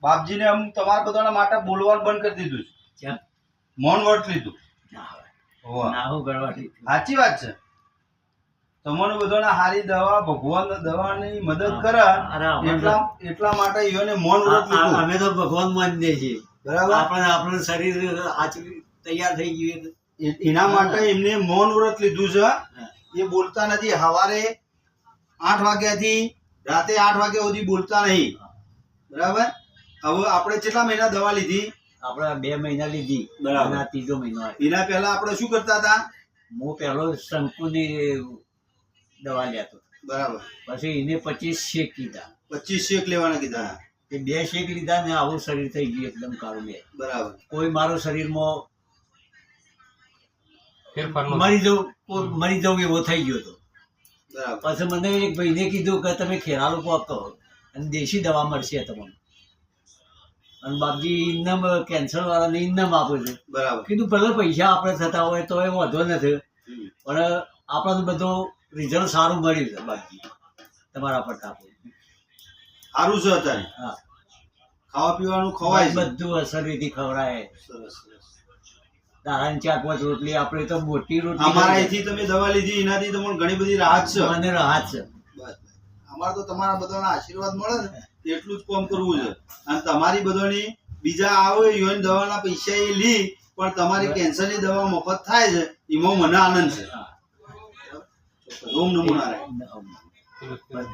બાપજીને આમ તમારા બધાના માટે બોલવાનું બંધ કરી દીધું છે, મૌન વ્રત લીધું. સાચી વાત છે. તમને બધાને હારી દવા ભગવાન દવાની મદદ કરે એટલા માટે એને મૌન વ્રત લીધું. અમે તો ભગવાન માનીએ છીએ, બરાબર. આપણું શરીર તૈયાર થઈ ગયું એના માટે એમને મૌન વ્રત લીધું છે. એ બોલતા નથી. સવારે 8 વાગ્યાથી રાતે 8 વાગ્યા સુધી બોલતા નહીં. બરાબર. હવે આપણે કેટલા મહિના દવા લીધી? આપણે 2 મહિના લીધી. બરાબર. ત્રીજો મહિનો. એના પહેલા આપણે શું કરતા હતા? હું પહેલો શંકુની દવા લેતો. બરાબર. પછી એને 25 શેક કીધા. 25 શેક લેવાના કીધા. એ 2 શેક લીધા ને આવું શરીર થઈ ગયું એકદમ કાળું. બરાબર. કોઈ મારું શરીરમાં મરી જવું એવો થઈ ગયો હતો. પછી મને એક ભાઈને કીધું કે તમે ખેરાલુ આપતો અને દેશી દવા મળશે તમને. અને બાપજી ઇનામ કેન્સર વાળાને ઇનામ આપે છે. બરાબર. કીધું ભલે પૈસા આપણે થતા હોય તો એ વાંધો નથી, પણ આપણને બધું રિઝલ્ટ સારું મળ્યું છે. બાપજી તમારા પર સારું છે. અત્યારે હા, ખાવા પીવાનું ખવાય બધું અસરથી ખવડાય. સરસ. દાળાની 4-5 રોટલી, આપણે તો મોટી રોટલી. અમારા અહીંથી તમે દવા લીધી એનાથી તમને ઘણી બધી રાહત છે. મને રાહત છે. અમારે તો તમારા બધાના આશીર્વાદ મળે ને એટલું જ કામ કરવું છે. અને તમારી બધાની બીજા આવે યોન દવાના પૈસા એ લી, પણ તમારી કેન્સરની દવા મફત થાય છે, એમાં મને આનંદ છે. ઓમ નમો નારાયણ.